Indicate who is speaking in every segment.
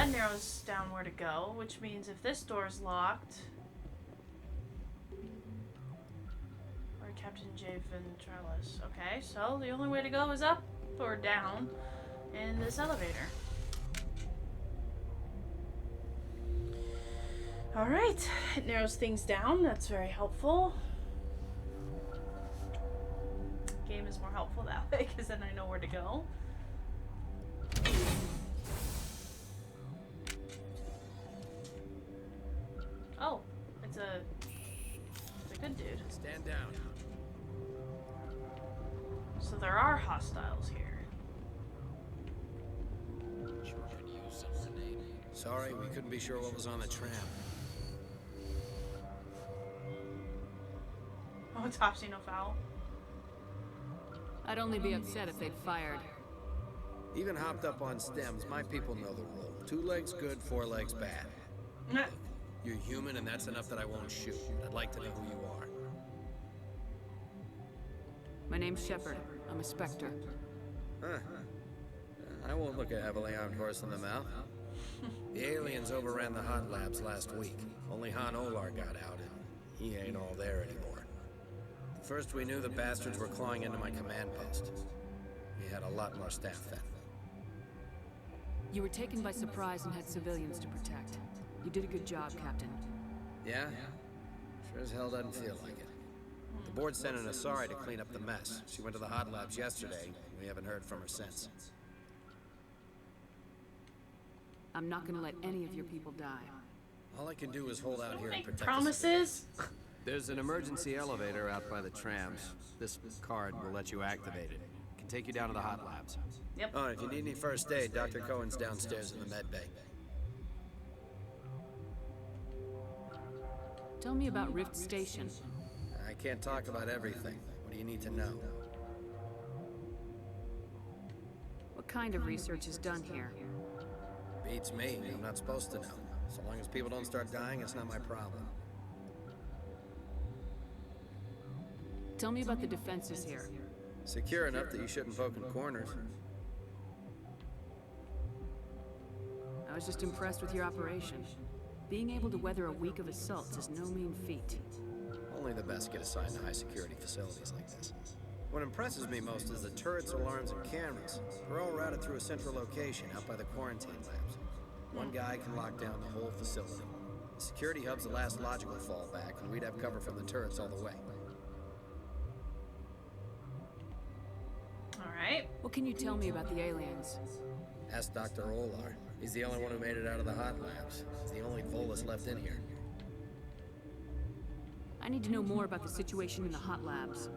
Speaker 1: that narrows down where to go, which means if this door's locked... Or Captain J. Ventralis. Okay, so the only way to go is up or down in this elevator. Alright, it narrows things down. That's very helpful. Game is more helpful that way because then I know where to go. Oh, it's a good dude.
Speaker 2: Stand down.
Speaker 1: So there are hostiles here.
Speaker 2: Sorry, we couldn't be sure what was on the tram.
Speaker 1: Oh, Topsy no foul.
Speaker 3: I'd only be upset if they'd fired.
Speaker 2: Even hopped up on stems, my people know the rule. 2 legs good, 4 legs bad. Look, you're human and that's enough that I won't shoot. I'd like to know who you are.
Speaker 3: My name's Shepard. I'm a Spectre.
Speaker 2: Huh. I won't look a heavily armed horse in the mouth. The aliens overran the hot labs last week. Only Han Olar got out and he ain't all there anymore. First we knew the bastards were clawing into my command post. We had a lot more staff then.
Speaker 3: You were taken by surprise and had civilians to protect. You did a good job, Captain.
Speaker 2: Yeah? Sure as hell doesn't feel like it. The board sent an Asari to clean up the mess. She went to the hot labs yesterday. We haven't heard from her since.
Speaker 3: I'm not gonna let any of your people die.
Speaker 2: All I can do is hold out here and
Speaker 1: Make
Speaker 2: protect
Speaker 1: promises.
Speaker 4: There's an emergency elevator out by the trams. This card will let you activate it. It can take you down to the hot labs.
Speaker 1: Yep.
Speaker 2: Oh, if you need any first aid, Dr. Cohen's downstairs in the med bay.
Speaker 3: Tell me about Rift Station.
Speaker 2: I can't talk about everything. What do you need to know?
Speaker 3: What kind of research is done here?
Speaker 2: Beats me. I'm not supposed to know. So long as people don't start dying, it's not my problem.
Speaker 3: Tell me about the defenses here.
Speaker 2: Secure enough that you shouldn't poke in corners.
Speaker 3: I was just impressed with your operation. Being able to weather a week of assaults is no mean feat.
Speaker 2: Only the best get assigned to high-security facilities like this. What impresses me most is the turrets, alarms, and cameras. They're all routed through a central location out by the quarantine labs. One guy can lock down the whole facility. The security hub's the last logical fallback, and we'd have cover from the turrets all the way.
Speaker 1: Alright.
Speaker 3: What can you tell me about the aliens?
Speaker 2: Ask Dr. Olar. He's the only one who made it out of the hot labs. He's the only Volus left in here.
Speaker 3: I need to know more about the situation in the hot labs.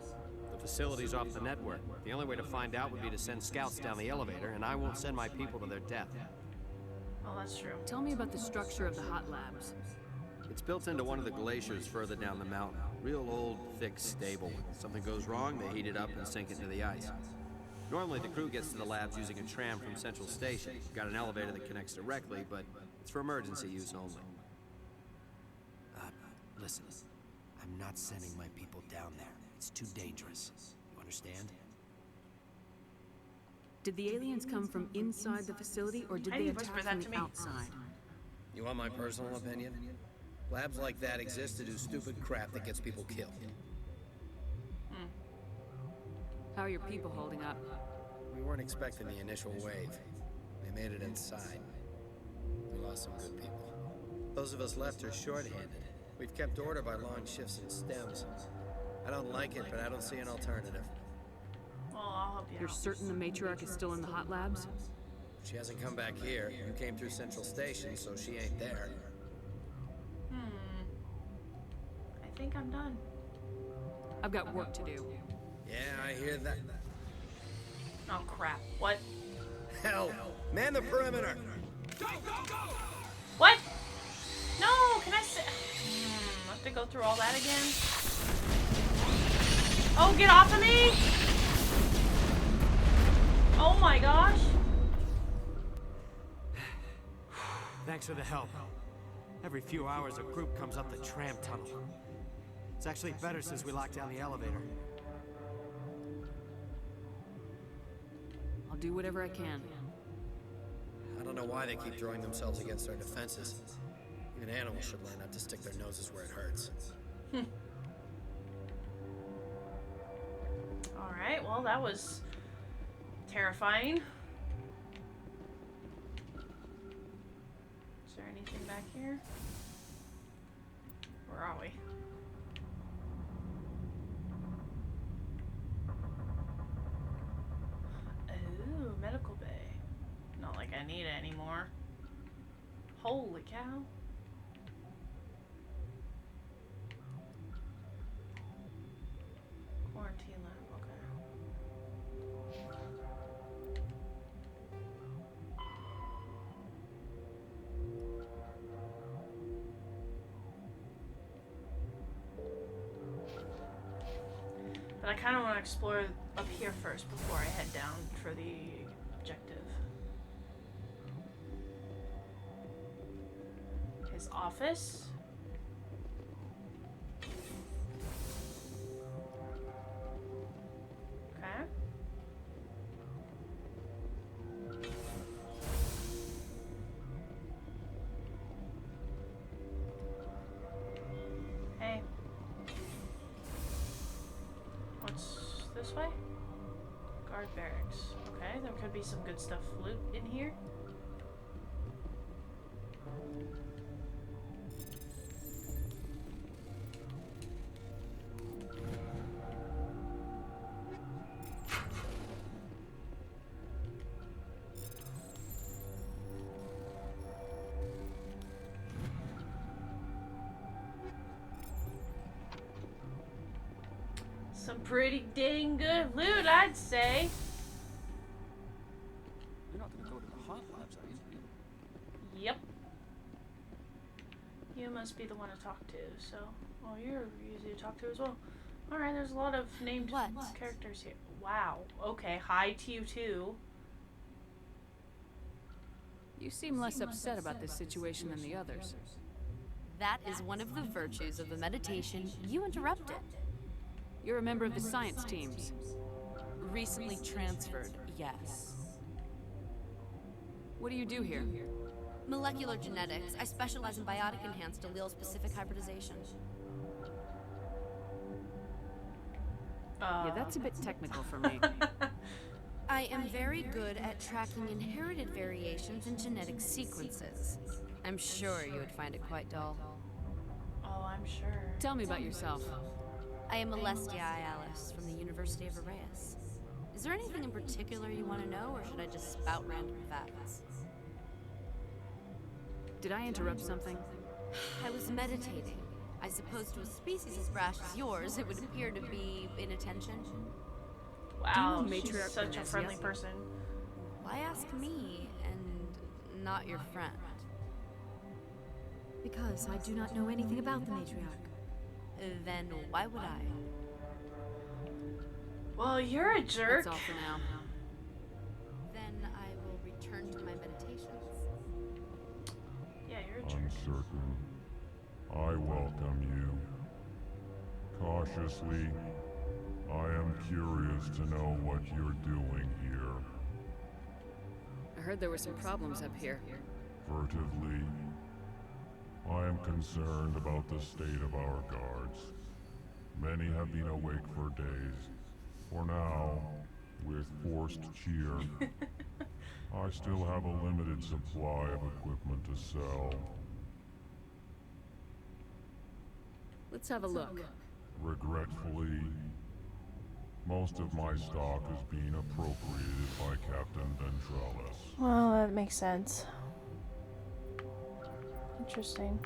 Speaker 4: The facility's off the network. The only way to find out would be to send scouts down the elevator, and I won't send my people to their death.
Speaker 1: Oh, that's true.
Speaker 3: Tell me about the structure of the hot labs.
Speaker 4: It's built into one of the glaciers further down the mountain. Real old, thick, stable. When something goes wrong, they heat it up and sink it into the ice. Normally, the crew gets to the labs using a tram from Central Station. We've got an elevator that connects directly, but it's for emergency use only. Listen, I'm not sending my people down there. It's too dangerous. You understand?
Speaker 3: Did the aliens come from inside the facility, or did
Speaker 1: I
Speaker 3: they
Speaker 1: didn't
Speaker 3: attack
Speaker 1: whisper that
Speaker 3: from
Speaker 1: to
Speaker 3: the
Speaker 1: me.
Speaker 3: outside?
Speaker 2: You want my personal opinion? Labs like that exist to do stupid crap that gets people killed.
Speaker 3: How are your people holding up?
Speaker 2: We weren't expecting the initial wave. They made it inside. We lost some good people. Those of us left are short-handed. We've kept order by long shifts and stems. I don't like it, but I don't see an alternative.
Speaker 1: Well, I'll help you
Speaker 3: You're
Speaker 1: out.
Speaker 3: certain the matriarch is still in the hot labs?
Speaker 2: She hasn't come back here. You came through Central Station, so she ain't there.
Speaker 1: I think I'm done.
Speaker 3: I've got work to do.
Speaker 2: Yeah, I hear that.
Speaker 1: Oh, crap. What?
Speaker 2: Hell! Man the perimeter!
Speaker 1: What? No, can I say... I have to go through all that again? Oh, get off of me! Oh my gosh.
Speaker 4: Thanks for the help. Every few hours, a group comes up the tram tunnel. It's actually better since we locked down the elevator.
Speaker 3: I'll do whatever I can.
Speaker 2: I don't know know why they keep throwing themselves against our defenses. Even animals should learn not to stick their noses where it hurts.
Speaker 1: Alright, well, that was terrifying. Is there anything back here? Where are we? Ooh, medical bay. Not like I need it anymore. Holy cow. Quarantine lab, okay. But I kind of want to explore up here first before I head down for the objective. His office. Okay. Hey. What's this way? Guard barracks. Okay, there could be some good stuff loot in here. Some pretty dang good loot, I'd say.
Speaker 5: You're not gonna go to the hot labs, are you?
Speaker 1: Yep. You must be the one to talk to, so... Well, you're easy to talk to as well. Alright, there's a lot of named characters here. Wow. Okay, hi to you too.
Speaker 3: You seem less upset about this situation than the others.
Speaker 6: That is one of the virtues of the meditation you interrupted.
Speaker 3: You're a member of the science teams.
Speaker 6: Recently transferred, yes.
Speaker 3: What do you do here?
Speaker 6: Molecular genetics. I specialize in biotic-enhanced allele-specific hybridization.
Speaker 3: Yeah, that's a bit technical for me.
Speaker 6: I am very good at tracking inherited variations in genetic sequences. I'm sure you would find it quite dull.
Speaker 1: Oh, I'm sure.
Speaker 3: Tell me about yourself.
Speaker 6: I am Alestia Alice from the University of Arrayas. Is there anything in particular you want to know, or should I just spout random facts?
Speaker 3: Did I interrupt something?
Speaker 6: I was meditating. I suppose to a species as brash as yours, it would appear to be inattention.
Speaker 1: Wow,
Speaker 3: Do you know
Speaker 1: she's
Speaker 3: Matriarch
Speaker 1: such a
Speaker 3: Venezia?
Speaker 1: friendly person.
Speaker 6: Why ask me, and not your friend?
Speaker 7: Because I do not know anything about the matriarch.
Speaker 6: Then why would I?
Speaker 1: Well, you're a jerk.
Speaker 3: That's all for now.
Speaker 6: Then I will return to my meditations.
Speaker 1: Yeah, you're a jerk.
Speaker 8: Uncertain. I welcome you. Cautiously, I am curious to know what you're doing here.
Speaker 3: I heard there were some problems up here.
Speaker 8: Furtively, I am concerned about the state of our guards. Many have been awake for days. For now, with forced cheer, I still have a limited supply of equipment to sell.
Speaker 3: Let's have a look.
Speaker 8: Regretfully, most of my stock is being appropriated by Captain Ventralis.
Speaker 1: Well, that makes sense. Interesting.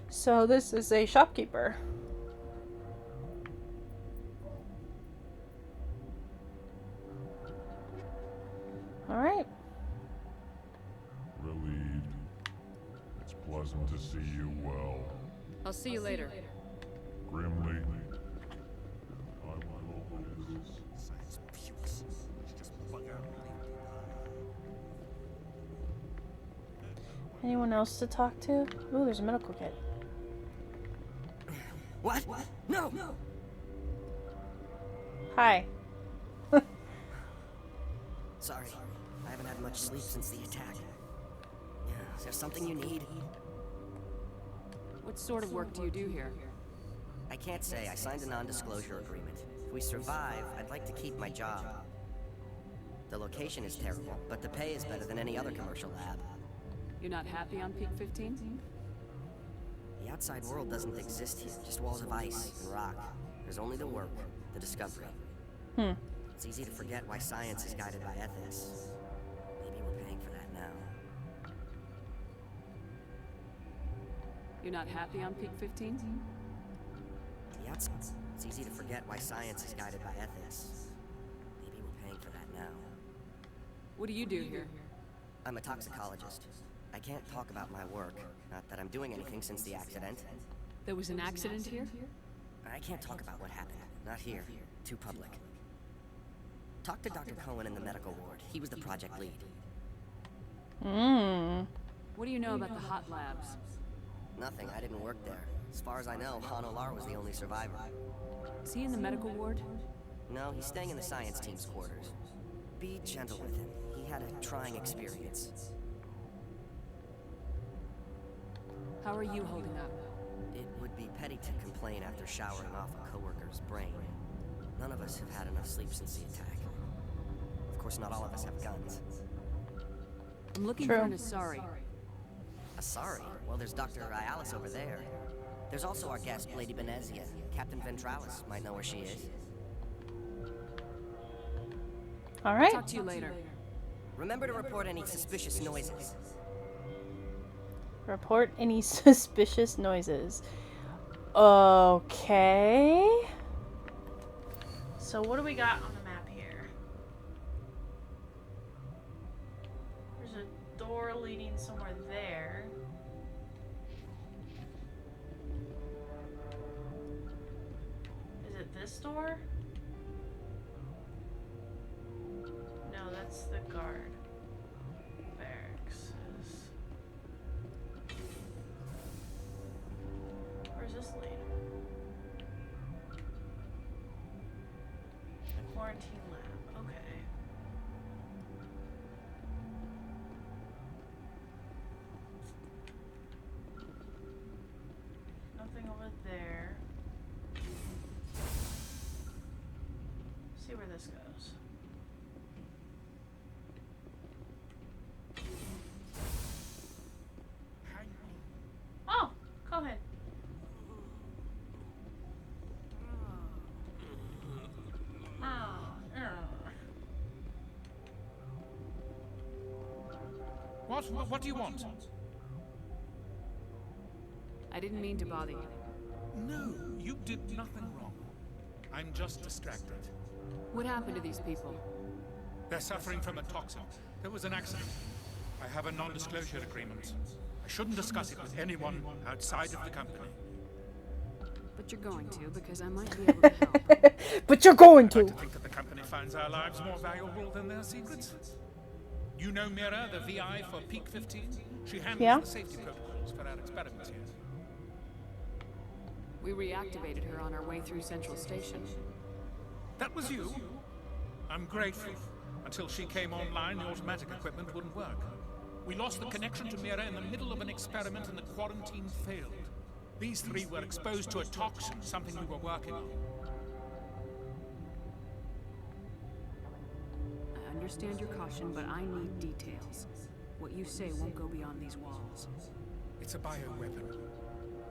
Speaker 1: So this is a shopkeeper. All right.
Speaker 8: Relieved. It's pleasant to see you well.
Speaker 3: I'll see you later.
Speaker 8: Grimly, I will always...
Speaker 5: Science pukes. Just bug out.
Speaker 1: Anyone else to talk to? Ooh, there's a medical kit.
Speaker 9: What? No!
Speaker 1: Hi.
Speaker 9: Sorry, I haven't had much much sleep since the attack. Yeah, is there something you need?
Speaker 3: What sort of work do you do here?
Speaker 9: I can't say. I signed a non-disclosure agreement. If we survive, I'd like to keep my job. The location is terrible, but the pay is better than any other commercial lab.
Speaker 3: You're not happy on Peak 15?
Speaker 9: The outside world doesn't exist here, just walls of ice and rock. There's only the work, the discovery. It's easy to forget why science is guided by ethics. Maybe we're paying for that now.
Speaker 3: You're not happy on Peak 15?
Speaker 9: The outside. It's easy to forget why science is guided by ethics. Maybe we're paying for that now.
Speaker 3: What do you do here?
Speaker 9: I'm a toxicologist. I can't talk about my work. Not that I'm doing anything since the accident.
Speaker 3: There was an accident here?
Speaker 9: I can't talk about what happened. Not here. Too public. Talk to Dr. Cohen in the medical ward. He was the project lead.
Speaker 3: What do you know about the hot labs?
Speaker 9: Nothing. I didn't work there. As far as I know, Han Olar was the only survivor.
Speaker 3: Is he in the medical ward?
Speaker 9: No, he's staying in the science team's quarters. Be gentle with him. He had a trying experience.
Speaker 3: How are you holding up?
Speaker 9: It would be petty to complain after showering off a coworker's brain. None of us have had enough sleep since the attack. Of course, not all of us have guns.
Speaker 3: I'm looking for an Asari.
Speaker 9: Asari? Well, there's Dr. Ayalis over there. There's also our guest, Lady Benezia. Captain Ventralis might know where she is.
Speaker 1: All right.
Speaker 3: Talk to you later.
Speaker 9: Remember to report any suspicious noises.
Speaker 1: Report any suspicious noises. Okay. So what do we got on the map here? There's a door leading somewhere there. Is it this door? No, that's the guard. Barracks. Where's this lead? The quarantine lab. Okay. Nothing over there. See where this goes. Oh, go ahead.
Speaker 5: What do you want?
Speaker 3: I didn't mean to bother you.
Speaker 5: No, you did nothing wrong. I'm just distracted.
Speaker 3: What happened to these people?
Speaker 5: They're suffering from a toxin. There was an accident. I have a non-disclosure agreement. I shouldn't discuss it with anyone outside of the company.
Speaker 3: But you're going to, because I might be able to help.
Speaker 1: But you're going
Speaker 5: I'd like to think that the company finds our lives more valuable than their secrets. You know Mira, the VI for Peak 15? She handles the safety protocols for our experiments here.
Speaker 3: We reactivated her on our way through Central Station.
Speaker 5: That was you? I'm grateful. Until she came online, the automatic equipment wouldn't work. We lost the connection to Mira in the middle of an experiment and the quarantine failed. These three were exposed to a toxin, something we were working on.
Speaker 3: I understand your caution, but I need details. What you say won't go beyond these walls.
Speaker 5: It's a bioweapon,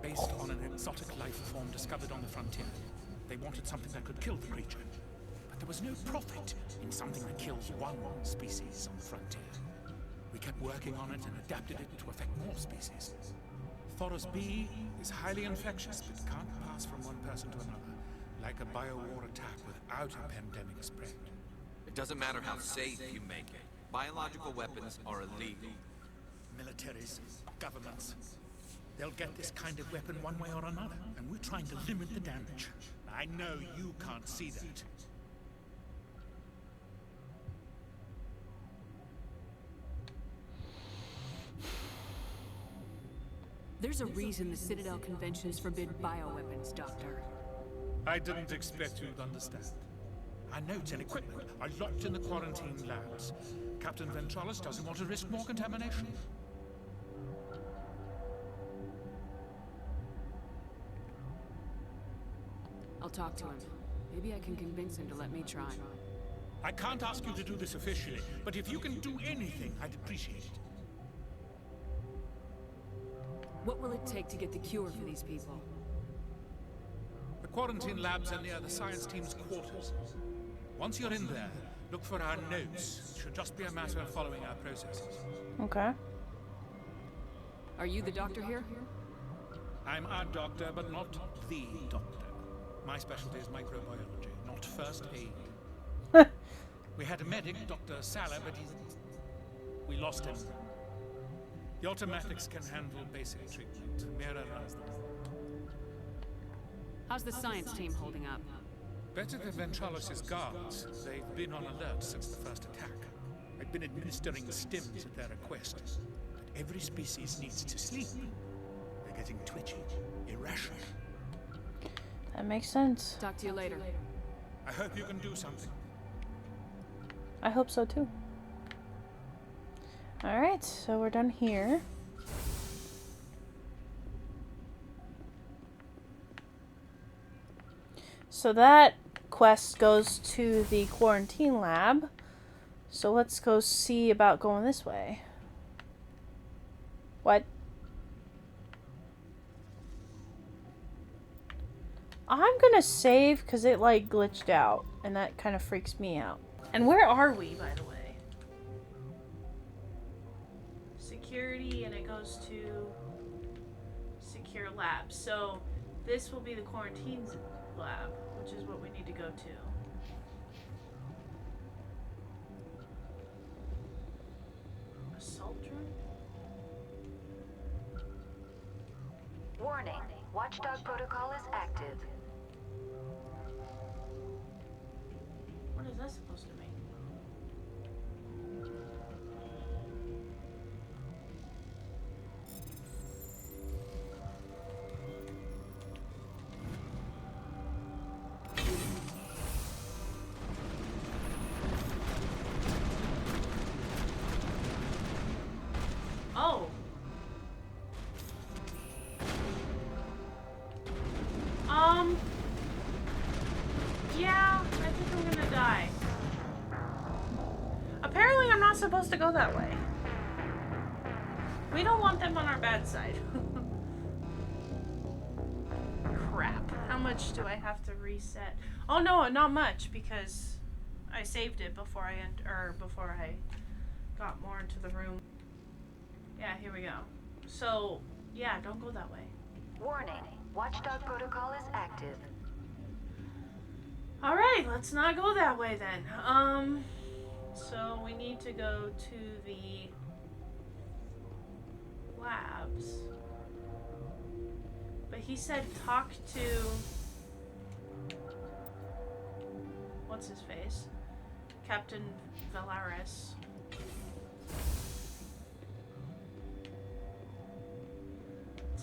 Speaker 5: based on an exotic life form discovered on the frontier. They wanted something that could kill the creature. But there was no profit in something that kills one species on the frontier. We kept working on it and adapted it to affect more species. Thoros B is highly infectious, but can't pass from one person to another, like a biowar attack without a pandemic spread.
Speaker 10: It doesn't matter how safe you make it. Biological weapons are illegal.
Speaker 5: Militaries, governments, they'll get this kind of weapon one way or another, and we're trying to limit the damage. I know you can't see that.
Speaker 3: There's a reason the Citadel conventions forbid bioweapons, Doctor.
Speaker 5: I didn't expect you'd understand. Our notes and equipment are locked in the quarantine labs. Captain Ventralis doesn't want to risk more contamination.
Speaker 3: I'll talk to him. Maybe I can convince him to let me try.
Speaker 5: I can't ask you to do this officially, but if you can do anything, I'd appreciate it.
Speaker 3: What will it take to get the cure for these people?
Speaker 5: The quarantine labs are near the science team's quarters. Once you're in there, look for our notes. It should just be a matter of following our processes.
Speaker 1: Okay.
Speaker 3: Are you the doctor here?
Speaker 5: I'm our doctor, but not the doctor. My specialty is microbiology, not first aid. We had a medic, Dr. Salah, but we lost him. The automatics can handle basic treatment. Mira runs them.
Speaker 3: How's the science team holding up?
Speaker 5: Better than Ventralis' guards. They've been on alert since the first attack. I've been administering stims at their request. But every species needs to sleep. They're getting twitchy, irrational.
Speaker 1: That makes sense.
Speaker 3: Talk to you later.
Speaker 5: I hope you can do something.
Speaker 1: I hope so too. Alright, so we're done here. So that quest goes to the quarantine lab. So let's go see about going this way. What? I'm gonna save because it like glitched out and that kind of freaks me out. And where are we, by the way? Security, and it goes to secure lab. So this will be the quarantine lab, which is what we need to go to. Assault drone?
Speaker 11: Warning. Watchdog protocol is active.
Speaker 1: What is that supposed to mean? Oh. Yeah, I think I'm gonna die. Apparently I'm not supposed to go that way. We don't want them on our bad side. Crap. How much do I have to reset? Oh no, not much, because I saved it before I got more into the room. Yeah, here we go. So, yeah, don't go that way.
Speaker 11: Warning. Watchdog protocol is active.
Speaker 1: Alright, let's not go that way then. So we need to go to the labs. But he said talk to... what's his face? Captain Ventralis.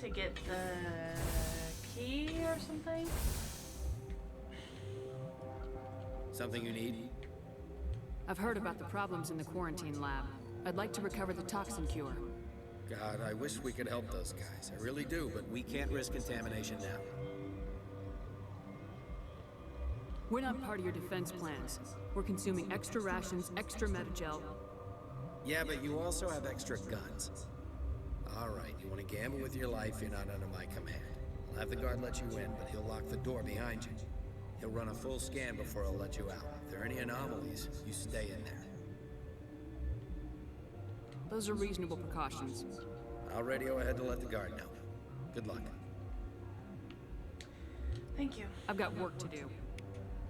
Speaker 1: To get the key or something?
Speaker 2: Something you need?
Speaker 3: I've heard about the problems in the quarantine lab. I'd like to recover the toxin cure.
Speaker 2: God, I wish we could help those guys. I really do, but we can't risk contamination now.
Speaker 3: We're not part of your defense plans. We're consuming extra rations, extra metagel.
Speaker 2: Yeah, but you also have extra guns. All right, you want to gamble with your life, you're not under my command. I'll have the guard let you in, but he'll lock the door behind you. He'll run a full scan before he'll let you out. If there are any anomalies, you stay in there.
Speaker 3: Those are reasonable precautions.
Speaker 2: I'll radio ahead to let the guard know. Good luck.
Speaker 1: Thank you.
Speaker 3: I've got work to do.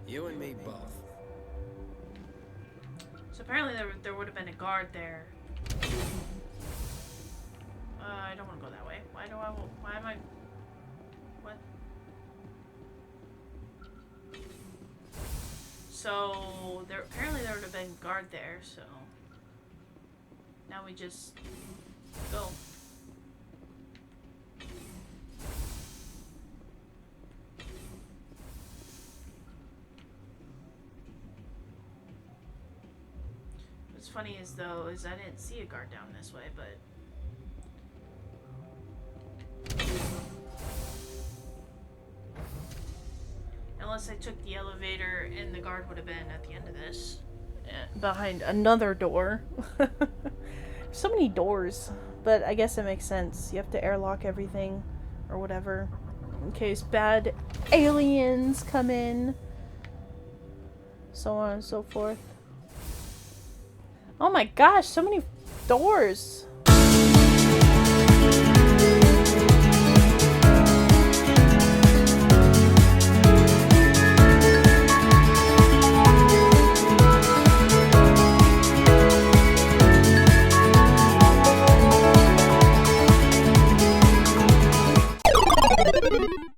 Speaker 2: You and me both.
Speaker 1: So apparently there would have been a guard there. I don't want to go that way. Why am I... What? So, apparently there would have been a guard there, so... Now we just... go. What's funny is though is I didn't see a guard down this way, but unless I took the elevator and the guard would have been at the end of this. Behind another door. So many doors. But I guess it makes sense. You have to airlock everything or whatever in case bad aliens come in. So on and so forth. Oh my gosh, so many doors.